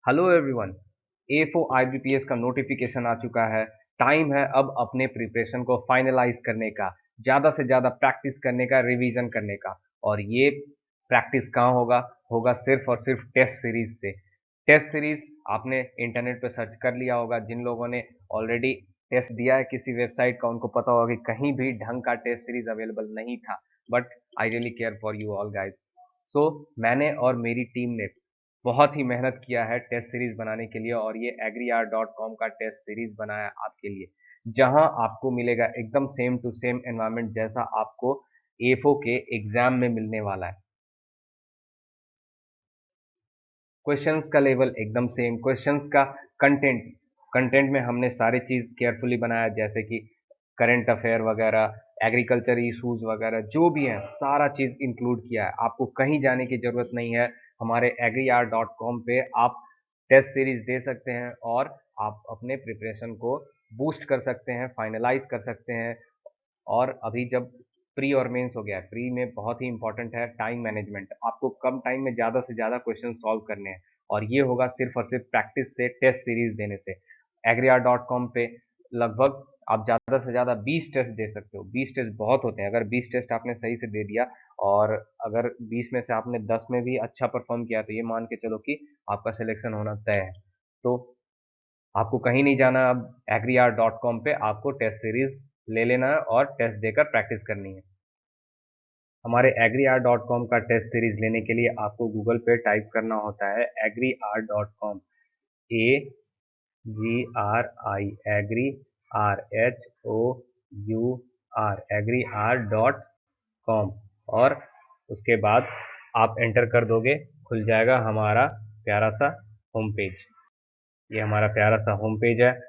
Hello everyone. A4 IBPS का notification आ चुका है। टाइम है अब अपने प्रिपरेशन को फाइनलाइज करने का, ज़्यादा से ज़्यादा प्रैक्टिस करने का, रिवीजन करने का। और ये प्रैक्टिस कहाँ होगा? होगा सिर्फ और सिर्फ टेस्ट सीरीज से। टेस्ट सीरीज आपने इंटरनेट पे सर्च कर लिया होगा। जिन लोगों ने ऑलरेडी टेस्ट दिया है किसी वेबसाइट का, उनको पता होगा कि कहीं भी ढंग का टेस्ट सीरीज अवेलेबल नहीं था। But I really care for you all guys. So मैंने और मेरी टीम ने बहुत ही मेहनत किया है टेस्ट सीरीज बनाने के लिए, और ये agriart.com का टेस्ट सीरीज बनाया आपके लिए, जहां आपको मिलेगा एकदम सेम टू सेम एनवायरनमेंट जैसा आपको एफओ के एग्जाम में मिलने वाला है। क्वेश्चंस का लेवल एकदम सेम, क्वेश्चंस का कंटेंट कंटेंट में हमने सारी चीज केयरफुली बनाया, जैसे कि करंट अफेयर वगैरह, एग्रीकल्चर इशूज वगैरह जो भी है सारा चीज इंक्लूड किया है। आपको कहीं जाने की जरूरत नहीं है। हमारे agriart.com पे आप टेस्ट सीरीज दे सकते हैं और आप अपने प्रिपरेशन को बूस्ट कर सकते हैं, फाइनलाइज कर सकते हैं। और अभी जब प्री और मेंस हो गया है, प्री में बहुत ही इंपॉर्टेंट है टाइम मैनेजमेंट। आपको कम टाइम में ज़्यादा से ज़्यादा क्वेश्चन सॉल्व करने हैं, और ये होगा सिर्फ और सिर्फ प्रैक्टिस से, टेस्ट सीरीज देने से। agriart.com पे लगभग आप ज़्यादा से ज़्यादा 20 टेस्ट दे सकते हो। 20 टेस्ट बहुत होते हैं। अगर 20 टेस्ट आपने सही से दे दिया, और अगर 20 में से आपने 10 में भी अच्छा परफॉर्म किया, तो ये मान के चलो कि आपका सिलेक्शन होना तय है। तो आपको कहीं नहीं जाना। अब agriart.com पे आपको टेस्ट सीरीज ले लेना है और टेस्ट देकर प्रैक्टिस करनी है। हमारे agriart.com का टेस्ट सीरीज लेने के लिए आपको गूगल पे टाइप करना होता है agriart.com, AGRI, agree, RHOUR, agriart.com। और उसके बाद आप एंटर कर दोगे, खुल जाएगा हमारा प्यारा सा होम पेज। ये हमारा प्यारा सा होम पेज है,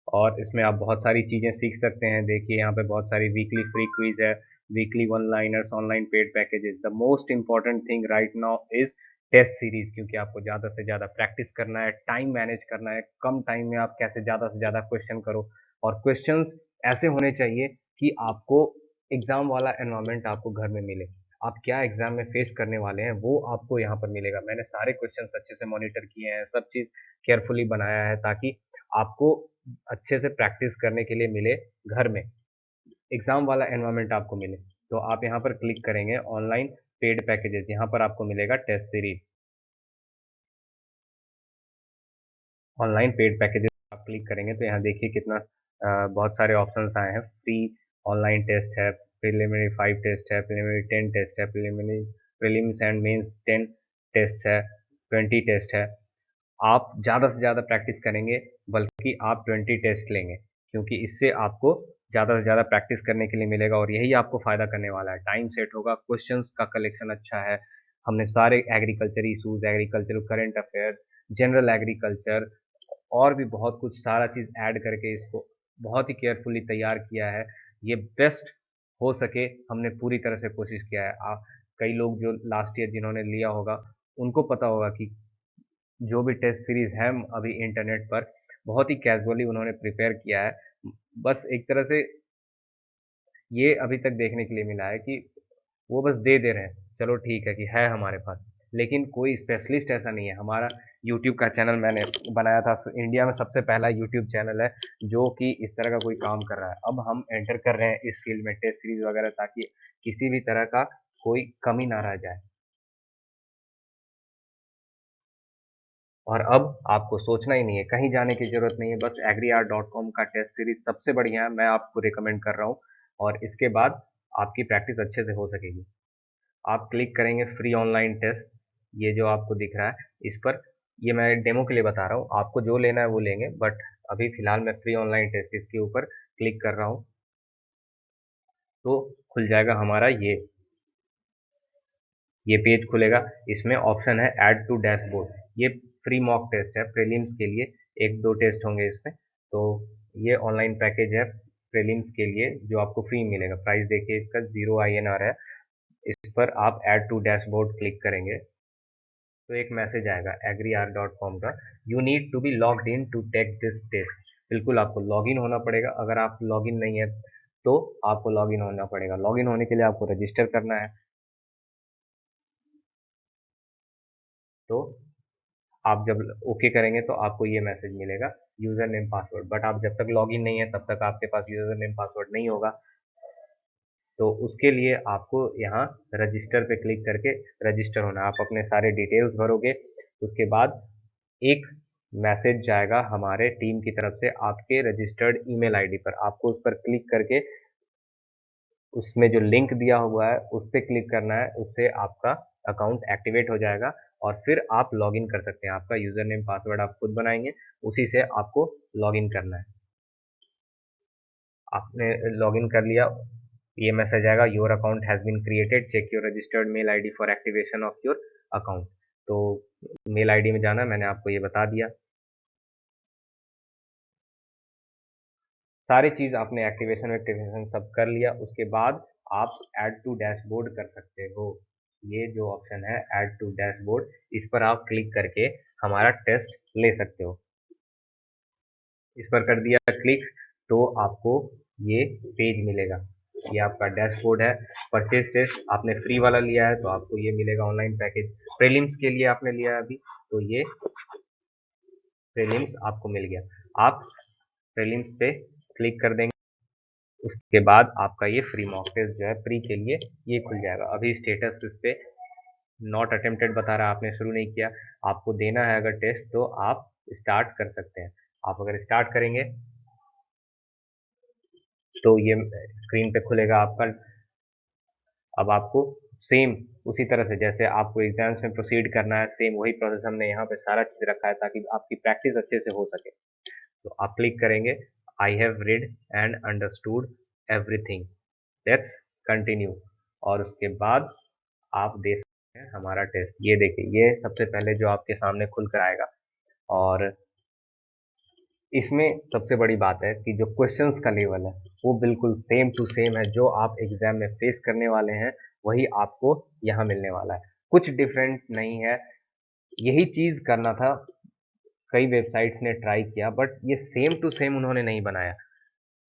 और इसमें आप बहुत सारी चीज़ें सीख सकते हैं। देखिए यहाँ पे बहुत सारी वीकली फ्री क्विज है, weekly one liners, online paid packages. The most important thing right now is test series, क्योंकि आपको ज़्यादा से ज़्यादा प्रैक्टिस करना है, टाइम मैनेज करना है। कम टाइम में आप कैसे ज़्यादा से ज़्यादा क्वेश्चन करो, और क्वेश्चंस ऐसे होने चाहिए कि आपको एग्जाम वाला एनवायरनमेंट आपको घर में मिले। आप क्या एग्जाम में फेस करने वाले हैं वो आपको यहाँ पर मिलेगा। मैंने सारे क्वेश्चंस अच्छे से मॉनिटर किए हैं, सब चीज़ केयरफुली बनाया है, ताकि आपको अच्छे से प्रैक्टिस करने के लिए मिले, घर में एग्जाम वाला एनवायरनमेंट आपको मिले। तो आप यहाँ पर क्लिक करेंगे ऑनलाइन पेड पैकेजेस, यहाँ पर आपको मिलेगा test series. Online paid packages आप क्लिक करेंगे तो यहाँ देखिए कितना बहुत सारे ऑप्शंस आए हैं। फ्री ऑनलाइन टेस्ट है, प्रिलिमिनरी 5 टेस्ट है, प्रिलिमिनरी 10 टेस्ट है, preliminary prelims and mains 10 test है, 20 टेस्ट है। आप ज़्यादा से ज़्यादा प्रैक्टिस करेंगे, बल्कि आप 20 टेस्ट लेंगे, क्योंकि इससे आपको ज़्यादा से ज़्यादा प्रैक्टिस करने के लिए मिलेगा, और यही आपको फ़ायदा करने वाला है। टाइम सेट होगा, क्वेश्चंस का कलेक्शन अच्छा है। हमने सारे agriculture issues, agricultural current affairs, general agriculture और भी बहुत कुछ सारा चीज़ ऐड करके इसको बहुत ही केयरफुली तैयार किया है। ये बेस्ट हो सके हमने पूरी तरह से कोशिश किया है। कई लोग जो लास्ट ईयर जिन्होंने लिया होगा, उनको पता होगा कि जो भी टेस्ट सीरीज है अभी इंटरनेट पर, बहुत ही कैजुअली उन्होंने प्रिपेयर किया है। बस एक तरह से ये अभी तक देखने के लिए मिला है कि वो बस दे दे रहे हैं, चलो ठीक है कि है हमारे पास, लेकिन कोई स्पेशलिस्ट ऐसा नहीं है। हमारा यूट्यूब का चैनल मैंने बनाया था, इंडिया में सबसे पहला यूट्यूब चैनल है जो कि इस तरह का कोई काम कर रहा है। अब हम एंटर कर रहे हैं इस फील्ड में, टेस्ट सीरीज वगैरह, ताकि किसी भी तरह का कोई कमी ना रह जाए। और अब आपको सोचना ही नहीं है, कहीं जाने की ज़रूरत नहीं है। बस agriart.com का टेस्ट सीरीज़ सबसे बढ़िया है, मैं आपको रिकमेंड कर रहा हूँ, और इसके बाद आपकी प्रैक्टिस अच्छे से हो सकेगी। आप क्लिक करेंगे फ्री ऑनलाइन टेस्ट, ये जो आपको दिख रहा है इस पर, ये मैं डेमो के लिए बता रहा हूँ, आपको जो लेना है वो लेंगे, बट अभी फ़िलहाल मैं फ्री ऑनलाइन टेस्ट इसके ऊपर क्लिक कर रहा हूँ। तो खुल जाएगा हमारा ये पेज खुलेगा। इसमें ऑप्शन है ऐड टू डैशबोर्ड। ये फ्री मॉक टेस्ट है प्रीलिम्स के लिए, एक दो टेस्ट होंगे इसमें। तो ये ऑनलाइन पैकेज है प्रीलिम्स के लिए जो आपको फ्री मिलेगा। प्राइस देखिए इसका 0 INR है। इस पर आप ऐड टू डैशबोर्ड क्लिक करेंगे तो एक मैसेज आएगा agriart.com का, you need to be logged in to take this test. बिल्कुल आपको लॉगिन होना पड़ेगा। अगर आप लॉगिन नहीं है तो आपको लॉगिन होना पड़ेगा। लॉगिन होने के लिए आपको रजिस्टर करना है। तो आप जब ओके करेंगे तो आपको ये मैसेज मिलेगा, यूज़र नेम पासवर्ड। बट आप जब तक लॉगिन नहीं है तब तक आपके पास यूज़र नेम पासवर्ड नहीं होगा। तो उसके लिए आपको यहाँ रजिस्टर पे क्लिक करके रजिस्टर होना है। आप अपने सारे डिटेल्स भरोगे, उसके बाद एक मैसेज जाएगा हमारे टीम की तरफ से आपके रजिस्टर्ड ईमेल आईडी पर। आपको उस पर क्लिक करके उसमें जो लिंक दिया हुआ है उस पे क्लिक करना है, उससे आपका अकाउंट एक्टिवेट हो जाएगा और फिर आप लॉगिन कर सकते हैं। आपका यूज़र नेम पासवर्ड आप खुद बनाएँगे, उसी से आपको लॉगिन करना है। आपने लॉगिन कर लिया, ये मैसेज आएगा, your account has been created, check your registered mail ID for activation of your account. तो मेल आईडी में जाना है, मैंने आपको ये बता दिया। सारी चीज़ आपने एक्टिवेशन वेक्टिवेशन सब कर लिया, उसके बाद आप ऐड टू डैशबोर्ड कर सकते हो। ये जो ऑप्शन है ऐड टू डैशबोर्ड, इस पर आप क्लिक करके हमारा टेस्ट ले सकते हो। इस पर कर दिया क्लिक तो आपको ये पेज मिलेगा। ये आपका डैशबोर्ड है। परचेज टेस्ट आपने फ्री वाला लिया है तो आपको ये मिलेगा ऑनलाइन पैकेज। प्रीलिम्स के लिए आपने लिया है अभी तो ये प्रीलिम्स आपको मिल गया। आप प्रीलिम्स पे क्लिक कर देंगे, उसके बाद आपका ये फ्री मॉक टेस्ट जो है प्री के लिए ये खुल जाएगा। अभी स्टेटस इस पे नॉट अटेम्प्टेड बता रहा है, आपने शुरू नहीं किया। आपको देना है अगर टेस्ट तो आप स्टार्ट कर सकते हैं। आप अगर स्टार्ट करेंगे तो ये स्क्रीन पे खुलेगा आपका। अब आपको सेम उसी तरह से जैसे आपको एग्जाम्स में प्रोसीड करना है, सेम वही प्रोसेस हमने यहाँ पे सारा चीज़ रखा है ताकि आपकी प्रैक्टिस अच्छे से हो सके। तो आप क्लिक करेंगे, I have read and understood everything, let's continue, और उसके बाद आप दे सकते हैं हमारा टेस्ट। ये देखिए, ये सबसे पहले जो आपके सामने खुल कर आएगा। और इसमें सबसे बड़ी बात है कि जो क्वेश्चंस का लेवल है वो बिल्कुल सेम टू सेम है। जो आप एग्जाम में फेस करने वाले हैं वही आपको यहाँ मिलने वाला है, कुछ डिफरेंट नहीं है। यही चीज़ करना था, कई वेबसाइट्स ने ट्राई किया बट ये सेम टू सेम उन्होंने नहीं बनाया।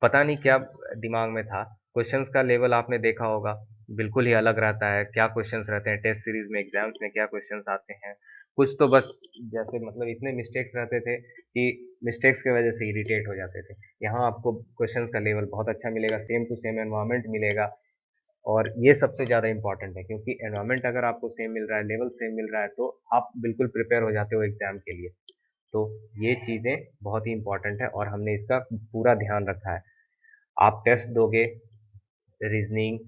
पता नहीं क्या दिमाग में था। क्वेश्चंस का लेवल आपने देखा होगा, बिल्कुल ही अलग रहता है। क्या क्वेश्चंस रहते हैं टेस्ट सीरीज में, एग्जाम्स में क्या क्वेश्चंस आते हैं। कुछ तो बस जैसे मतलब इतने मिस्टेक्स रहते थे कि मिस्टेक्स की वजह से इरिटेट हो जाते थे। यहाँ आपको क्वेश्चंस का लेवल बहुत अच्छा मिलेगा, सेम टू सेम एनवायरनमेंट मिलेगा। और ये सबसे ज़्यादा इंपॉर्टेंट है क्योंकि एनवायरनमेंट अगर आपको सेम मिल रहा है, लेवल सेम मिल रहा है तो आप बिल्कुल प्रिपेयर हो जाते हो एग्जाम के लिए। तो ये चीज़ें बहुत ही इंपॉर्टेंट है और हमने इसका पूरा ध्यान रखा है। आप टेस्ट दोगे, रीजनिंग,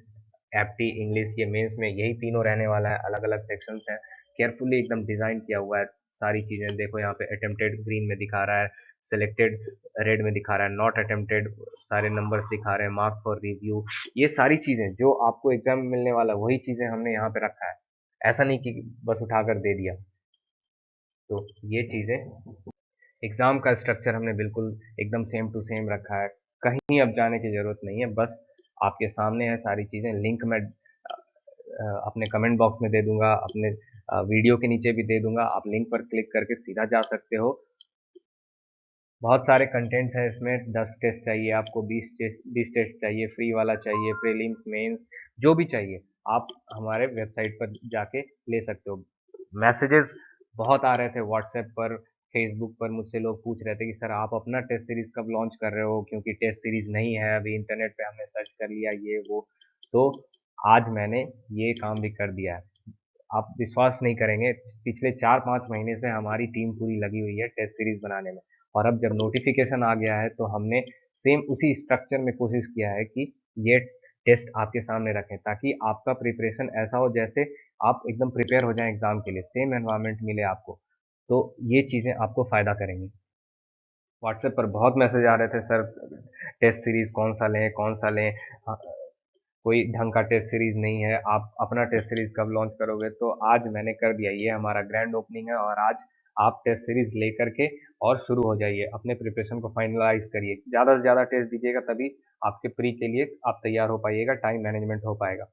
एप्टी, इंग्लिश, ये मेंस में यही तीनों रहने वाला है। अलग अलग सेक्शंस हैं, केयरफुली एकदम डिज़ाइन किया हुआ है। सारी चीज़ें देखो, यहाँ पे अटेम्प्टेड ग्रीन में दिखा रहा है, सेलेक्टेड रेड में दिखा रहा है, नॉट अटेम्प्टेड सारे नंबर्स दिखा रहे हैं, मार्क फॉर रिव्यू। ये सारी चीज़ें जो आपको एग्जाम में मिलने वाला वही चीज़ें हमने यहाँ पे रखा है। ऐसा नहीं कि बस उठाकर दे दिया। तो ये चीज़ें, एग्ज़ाम का स्ट्रक्चर हमने बिल्कुल एकदम सेम टू सेम रखा है। कहीं अब जाने की ज़रूरत नहीं है, बस आपके सामने है सारी चीज़ें। लिंक मैं अपने कमेंट बॉक्स में दे दूँगा, अपने वीडियो के नीचे भी दे दूँगा। आप लिंक पर क्लिक करके सीधा जा सकते हो। बहुत सारे कंटेंट्स हैं इसमें, 10 टेस्ट चाहिए आपको, 20 टेस्ट चाहिए, फ्री वाला चाहिए, प्रीलिम्स, मेंस, जो भी चाहिए आप हमारे वेबसाइट पर जाके ले सकते हो। मैसेजेस बहुत आ रहे थे व्हाट्सएप पर, फेसबुक पर, मुझसे लोग पूछ रहे थे कि सर आप अपना टेस्ट सीरीज़ कब लॉन्च कर रहे हो, क्योंकि टेस्ट सीरीज़ नहीं है अभी, इंटरनेट पे हमने सर्च कर लिया ये वो। तो आज मैंने ये काम भी कर दिया है। आप विश्वास नहीं करेंगे, पिछले 4-5 महीने से हमारी टीम पूरी लगी हुई है टेस्ट सीरीज़ बनाने में। और अब जब नोटिफ़िकेशन आ गया है तो हमने सेम उसी स्ट्रक्चर में कोशिश किया है कि ये टेस्ट आपके सामने रखें ताकि आपका प्रिपरेशन ऐसा हो जैसे आप एकदम प्रिपेयर हो जाएँ एग्ज़ाम के लिए, सेम एनवायरनमेंट मिले आपको। तो ये चीज़ें आपको फ़ायदा करेंगी। व्हाट्सएप पर बहुत मैसेज आ रहे थे, सर टेस्ट सीरीज़ कौन-सा लें, कौन-सा लें? कोई ढंग का टेस्ट सीरीज़ नहीं है, आप अपना टेस्ट सीरीज़ कब लॉन्च करोगे? तो आज मैंने कर दिया, ये हमारा ग्रैंड ओपनिंग है और आज आप टेस्ट सीरीज़ लेकर के और शुरू हो जाइए, अपने प्रिपरेशन को फाइनलाइज़ करिए। ज़्यादा से ज़्यादा टेस्ट दीजिएगा तभी आपके प्री के लिए आप तैयार हो पाइएगा, टाइम मैनेजमेंट हो पाएगा।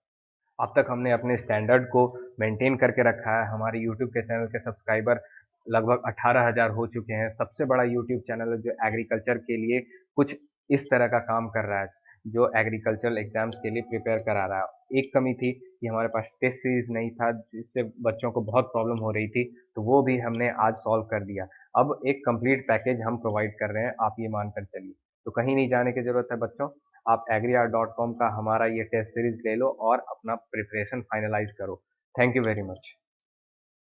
अब तक हमने अपने स्टैंडर्ड को मेंटेन करके रखा है। हमारे यूट्यूब के चैनल के सब्सक्राइबर लगभग 18,000 हो चुके हैं। सबसे बड़ा यूट्यूब चैनल है जो एग्रीकल्चर के लिए कुछ इस तरह का काम कर रहा है, जो एग्रीकल्चरल एग्ज़ाम्स के लिए प्रिपेयर करा रहा है। एक कमी थी कि हमारे पास टेस्ट सीरीज़ नहीं था, जिससे बच्चों को बहुत प्रॉब्लम हो रही थी। तो वो भी हमने आज सॉल्व कर दिया। अब एक कंप्लीट पैकेज हम प्रोवाइड कर रहे हैं, आप ये मानकर चलिए। तो कहीं नहीं जाने की ज़रूरत है बच्चों, आप agriart.com का हमारा ये टेस्ट सीरीज़ ले लो और अपना प्रिपरेशन फाइनलाइज़ करो। Thank you very much.